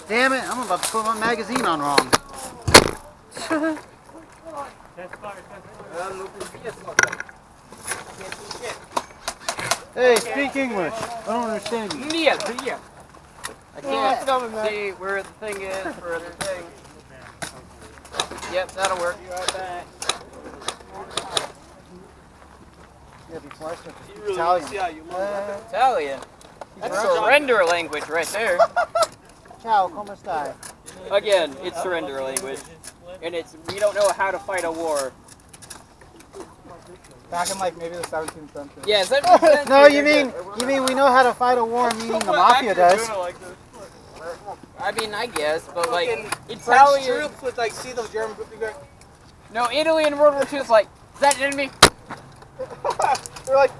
Damn it, I'm about to put my magazine on wrong. Hey, speak English. I don't understand you. Yeah. I can't see where the thing is for the thing. Yep, that'll work. Yeah, before I start to speak Italian. Italian. That's surrender language right there. Ciao, come stai? Again, it's surrender language. And it's, we don't know how to fight a war. Back in like maybe the 17th century. Yeah, 17th century. No, you mean we know how to fight a war, meaning the mafia does. I mean, I guess, but like, French Italian. troops would like see those German groups and go, No, Italy in World War II is like, is that an enemy? we're like,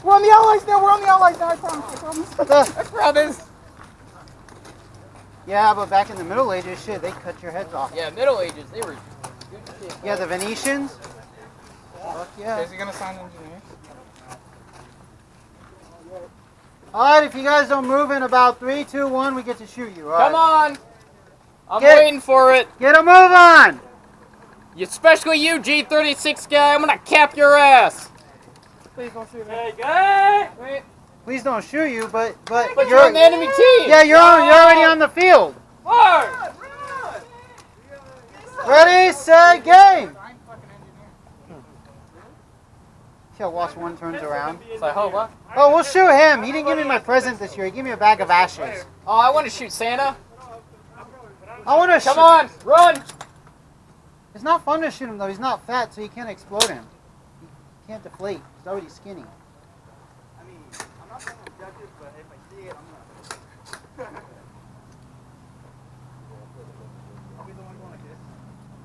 we're on the Allies now, I promise. I promise. Yeah, but back in the Middle Ages, shit, they cut your heads off. Yeah, Middle Ages, they were good shit. Yeah, the Venetians. Fuck yeah. Is he gonna sign engineer? Alright, if you guys don't move in about 3, 2, 1, we get to shoot you. All Come right. on! I'm waiting for it. Get a move on! Especially you, G36 guy. I'm gonna cap your ass. Please don't shoot me. Hey, guy! Wait. Please don't shoot you, but You're on the enemy team. Yeah, you're already on the field. Fire! Ready, set, game. Till watch one turns around. It's like, oh, what? Oh, we'll shoot him. He didn't give me my present this year. He gave me a bag of ashes. Oh, I want to shoot Santa. I want to shoot. Come on, run! It's not fun to shoot him though. He's not fat, so you can't explode him. You can't deflate. He's already skinny. I mean, I'm not going to judge it, but if I see it, I'm gonna. I'll be the one going like this.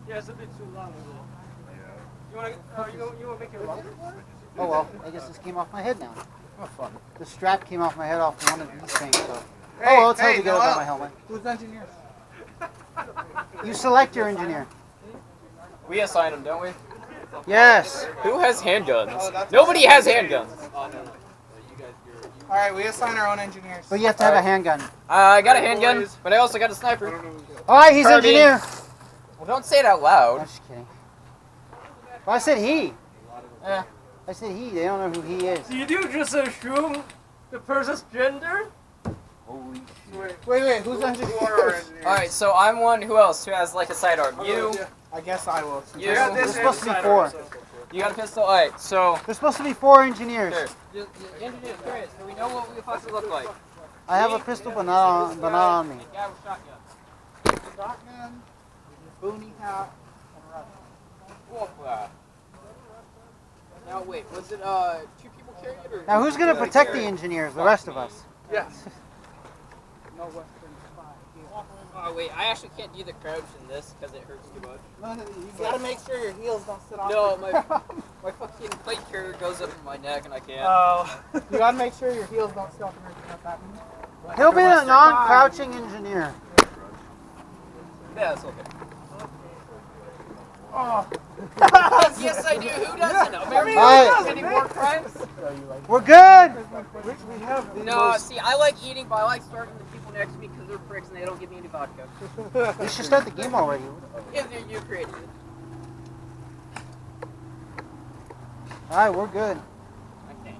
Yeah, it's a bit too long. You want to make it longer? Oh well, I guess this came off my head now. Oh fuck. The strap came off my head off one of these things. So. Oh well, it's hard to get without my helmet. Who's engineer? You select your engineer. We assign them, don't we? Yes. Who has handguns? Nobody has handguns. Alright, we assign our own engineers. But you have to have a handgun. I got a handgun, but I also got a sniper. Alright, he's Carbine. engineer. Well, don't say it out loud. I'm just kidding. Well, I said he. Eh. I said he. They don't know who he is. Did you just assume the person's gender? Holy shit. Wait, who's engineer? Alright, so I'm one. Who else? Who has like a sidearm? You. I guess I will. You. There's supposed to be 4. You got a pistol? Alright, so. There's supposed to be 4 engineers. Sure. Engineer, curious. So we know what we fucking look like. I have a pistol, but not on me. Guy with shotgun. Shotgun, boonie hat, and rifle. Now wait, was it 2 people carrying it or? Now who's gonna protect the engineers? The rest of us. Yes. No Western spy here. Oh wait, I actually can't do the crouch in this because it hurts too much. No, you gotta make sure your heels don't sit on. No, my fucking plate carrier goes up in my neck and I can't. Oh. You gotta make sure your heels don't sit on that. He'll be a non-crouching engineer. Yeah, that's okay. Oh. Yes, I do. Who doesn't? America Alright. does any war crimes? We're good. We have the No, see, I like eating, but I like starting the people next to me because they're pricks and they don't give me any vodka. We should start the game already. Yeah, you created it. All right, we're good. I can't.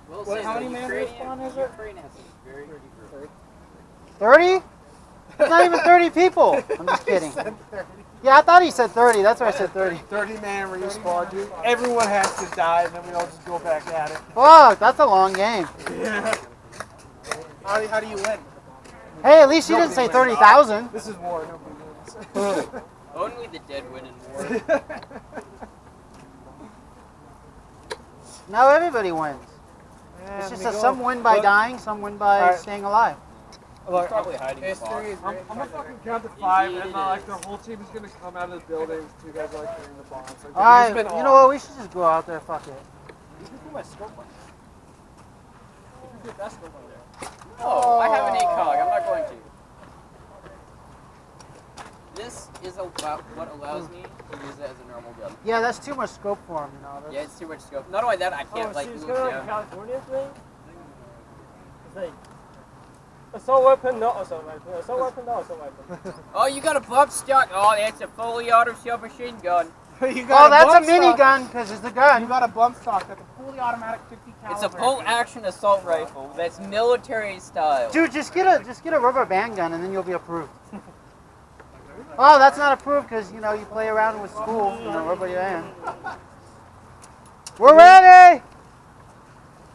Well, What, says how the many man Ukrainian- spawn is it? Ukraine has some very 30? It's not even 30 people. I'm just kidding. Yeah, I thought he said 30. That's why I said 30. 30-man respawn, dude. Everyone has to die, and then we all just go back at it. Fuck, that's a long game. Yeah. How do you win? Hey, at least you didn't say 30,000. This is war. Nobody wins. Only the dead win in war. Now everybody wins. Yeah, It's just we that go. some win by Look, dying, some win by Alright. staying alive. Look, Probably hiding in the box. History is I'm great. gonna fucking count to 5, and like the whole team is gonna come out of the buildings. 2 guys are like carrying the bombs. Like, Alright, it's been you know what? We should just go out there. Fuck it. You can put my scope on there. Oh, I have an ACOG. I'm not going to. this is about what allows me to use it as a normal gun. Yeah, that's too much scope for him, you know. Yeah, it's too much scope. Not only that, I can't like she's move kind of like a down. California thing. It's like assault weapon, not assault weapon. Assault weapon, not assault weapon. Oh, you got a bump stock. Oh, that's a fully auto submachine gun. You got Oh, that's a bump stock. minigun because it's the You gun. got a bump stock. That's a fully automatic 50 caliber. It's a bolt-action assault rifle. That's military style. Dude, just get a rubber band gun and then you'll be approved. Oh, that's not approved because, you know, you play around with school, you know, rubber band. We're ready!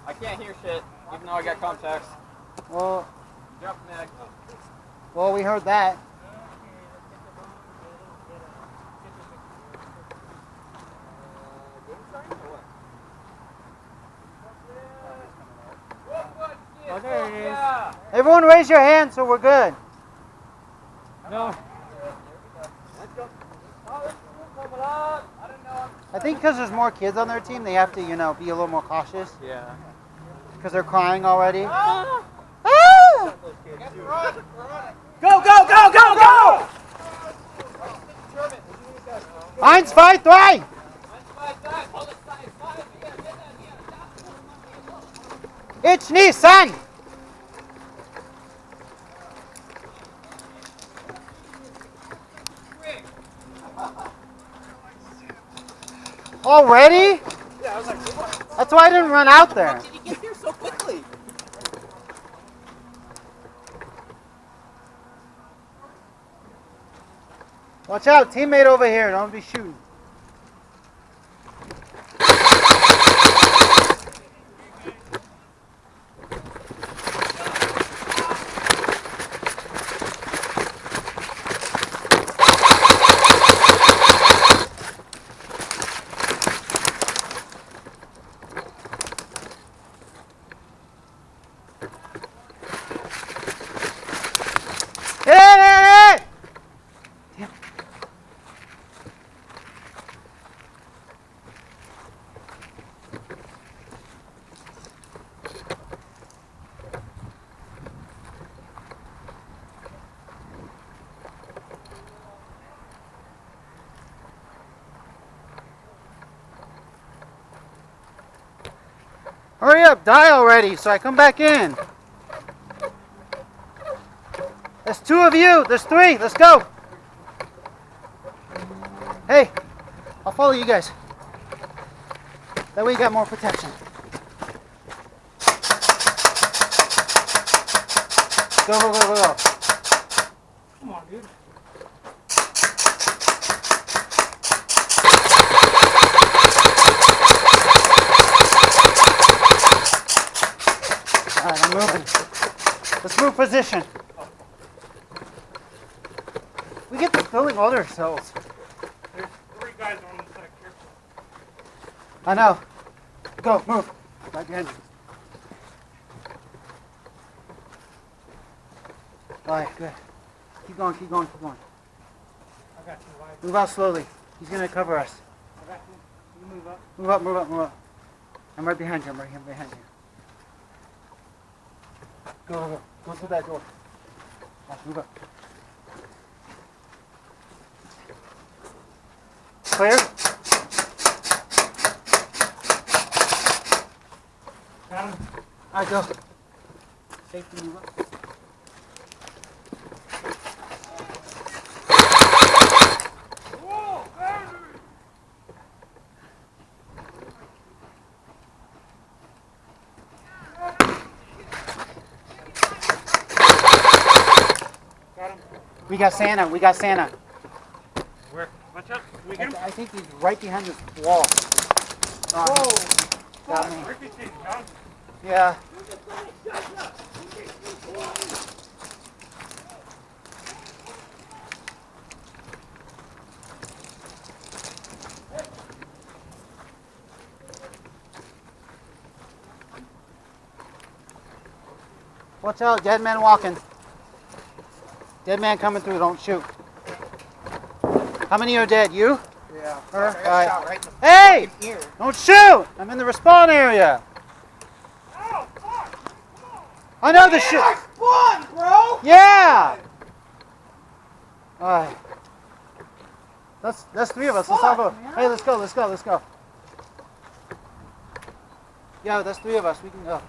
I can't hear shit, even though I got contacts. Well, Drop mag. well, we heard that. Oh, there it is. Everyone raise your hand so we're good. No. I think because there's more kids on their team, they have to, you know, be a little more cautious. Yeah. Because they're crying already. Ah! Go, go, go, go, go! 1, 2, 3! It's Nissan! Already? That's why I didn't run out there. How did you get here so quickly? Watch out, teammate over here. Don't be shooting. Hit it! Damn. Hurry up, die already so I come back in. There's 2 of you. There's 3. Let's go. Hey, I'll follow you guys. That way you got more protection. Go, go, go, go, go. Come on, dude. All right, I'm moving. Let's move position. We get this building all to ourselves. There's 3 guys on this side. I know. Go, move. Right behind you. All right, good. Keep going, keep going, keep going. I got you, Mike. Move out slowly. He's gonna cover us. I got you. You move up. Move up, move up, move up. I'm right behind you. I'm right here behind you. Go, go, go. Go through that door. Watch, move up. Clear? Got him. All right, go. Safety, move up. Got him. We got Santa. We got Santa. Where? Watch out. Can we get him? I think he's right behind this wall. Whoa. Got me. Ricochet, John. Yeah. Watch out, dead man walking. Dead man coming through, don't shoot. How many are dead? You? Yeah. Her? I got Alright. shot right in the Hey! fucking ear. Don't shoot! I'm in the respawn area. I know the shit. Spawn, bro! Yeah! Alright. That's three of us. Let's all go. Hey, let's go. Let's go. Let's go. Yeah, that's three of us. We can go.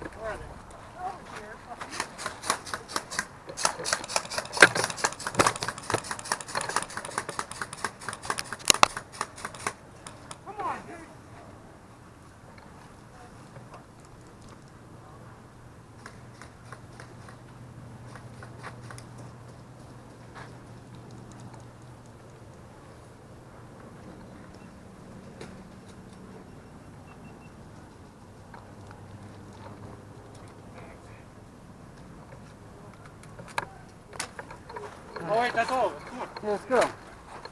Oh wait, that's all. Come on. Yeah, let's go.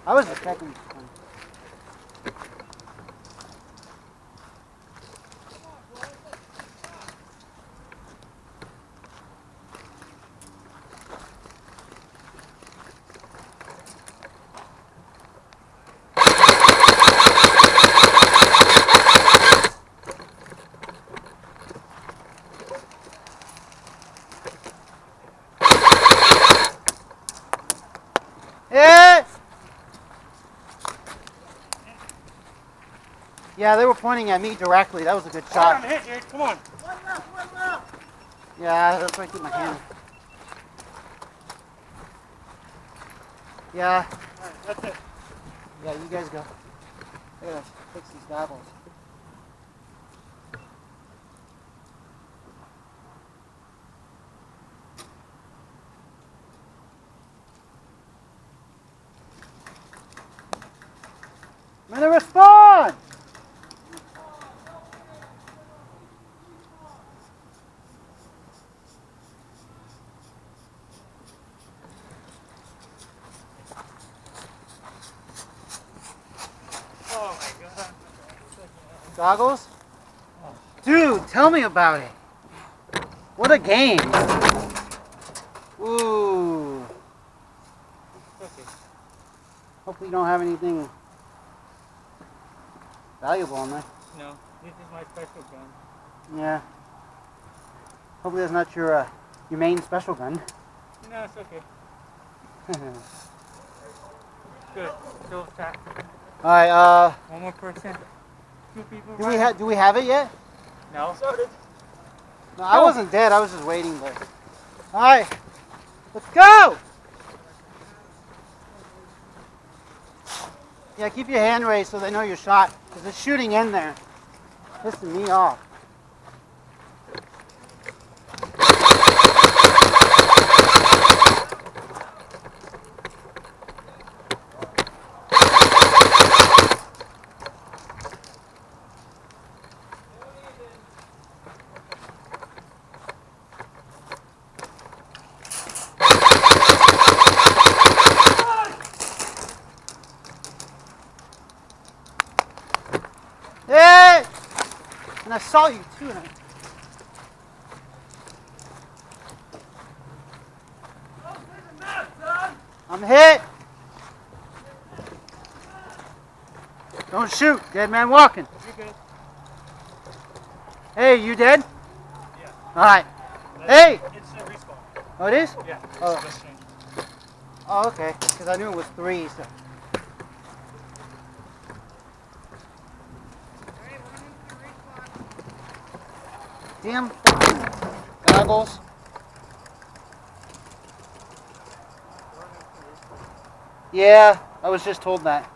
I was just checking. Yeah, they were pointing at me directly. That was a good shot. I'm hit, dude. Come on. Yeah, that's why I keep my hand. Yeah. Alright, that's it. Yeah, you guys go. I gotta fix these goggles. I'm gonna respond! Oh my god. Goggles? Dude, tell me about it. What a game. Ooh. Okay. Hopefully you don't have anything valuable in there. No, this is my special gun. Yeah. Hopefully that's not your main special gun. No, it's okay. Good. So fast. Alright, One more person. Two people. do we have it yet? No. No, I wasn't dead, I was just waiting, but. Alright. Let's go! Yeah, keep your hand raised so they know you're shot. Because it's shooting in there. Pissing me off. Hey! And I saw you too. I'm hit. Don't shoot. Dead man walking. You're good. Hey, you dead? Yeah. Alright. Hey! It's a respawn. Oh, it is? Yeah. Oh. Just change. Oh, okay. Because I knew it was 3. So. Damn goggles. Yeah, I was just told that.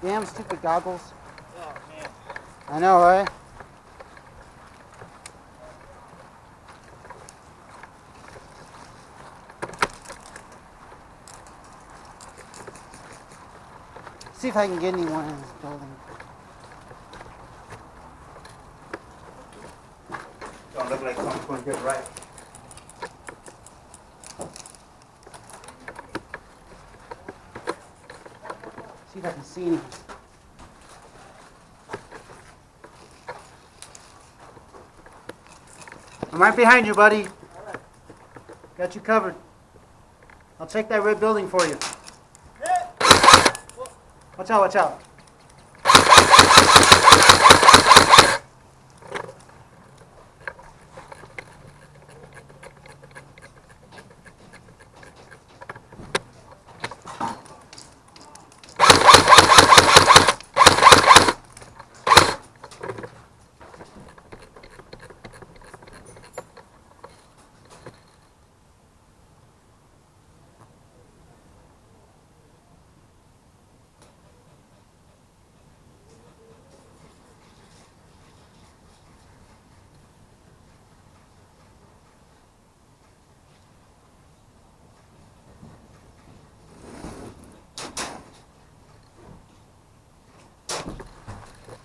Damn stupid goggles. Oh man. I know, right? See if I can get anyone in this building. Don't look like someone's going to get right. See if I can see anyone. I'm right behind you, buddy. Got you covered. I'll check that red building for you. Watch out, watch out.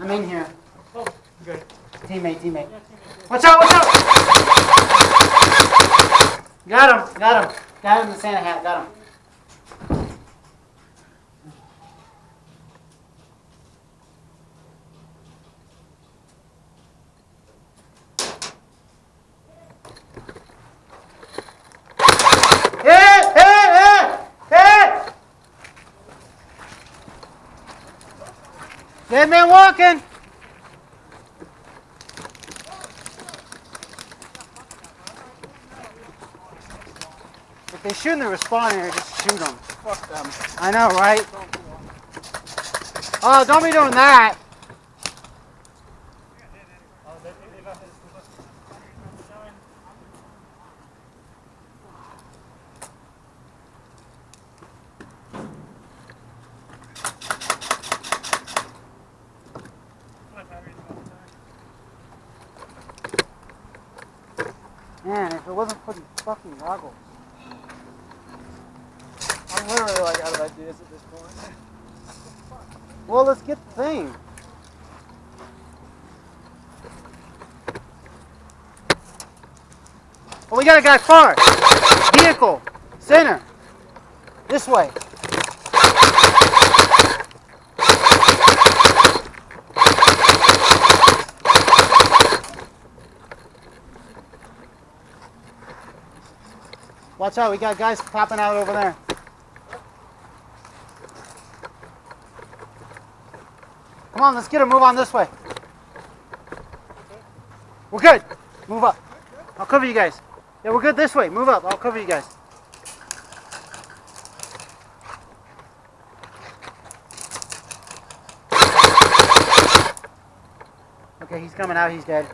I'm in here. Oh, good. Teammate. Watch out! Got him. Got him in the Santa hat, got him. Hey! Dead man walking. If they shoot in the responder, just shoot them. Fuck them. I know, right? Oh, don't be doing that. Man, if it wasn't for these fucking goggles. I'm literally like out of ideas at this point. Well, let's get the thing. Well, we got a guy far. Vehicle. Center. This way. Watch out, we got guys popping out over there. Come on, let's get him. Move on this way. We're good. Move up. I'll cover you guys. Yeah, we're good this way. Move up. I'll cover you guys. Okay, he's coming out. He's dead.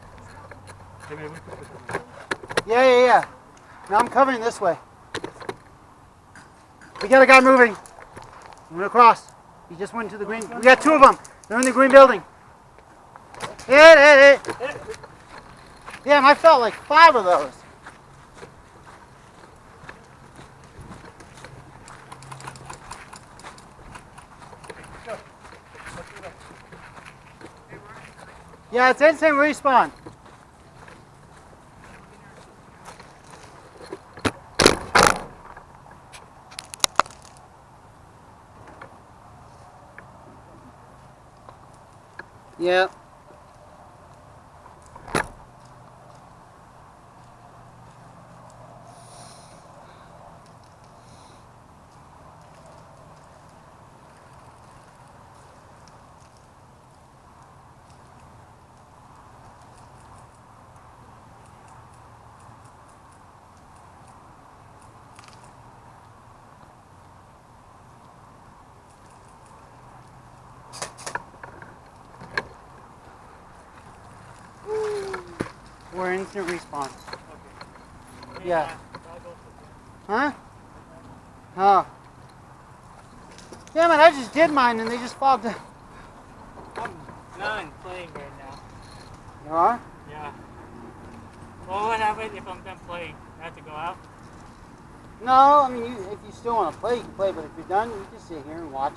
Yeah. Now I'm covering this way. We got a guy moving. Moving across. He just went to the green. We got two of them. They're in the green building. Hit. Damn, I felt like 5 of those. Yeah, it's instant respawn. Yeah. We're instant respawn. Okay. Yeah. Huh? Oh. Damn it, I just did mine and they just fogged it. I'm done playing right now. You are? Yeah. Well, what happens if I'm done playing? I have to go out? No, I mean, if you still want to play, you can play, but if you're done, you can sit here and watch.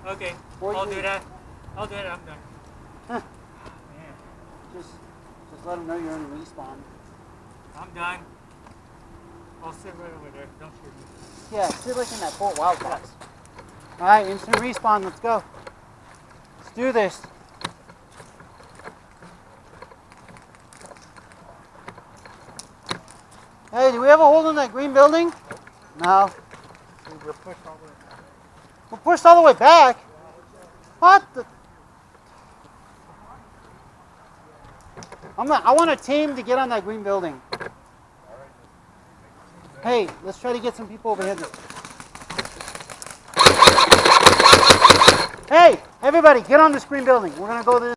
Okay, Or I'll you- do that. I'm done. Huh. Yeah. Just let them know you're in respawn. I'm done. I'll sit right over there. Don't shoot me. Yeah, sit like in that Fort Wild box. Alright, instant respawn, let's go. Let's do this. Hey, do we have a hold in that green building? No. We're pushed all the way back. We're pushed all the way back. What the? I want a team to get on that green building. Hey, let's try to get some people over here. Hey, everybody, get on this green building. We're gonna go to this.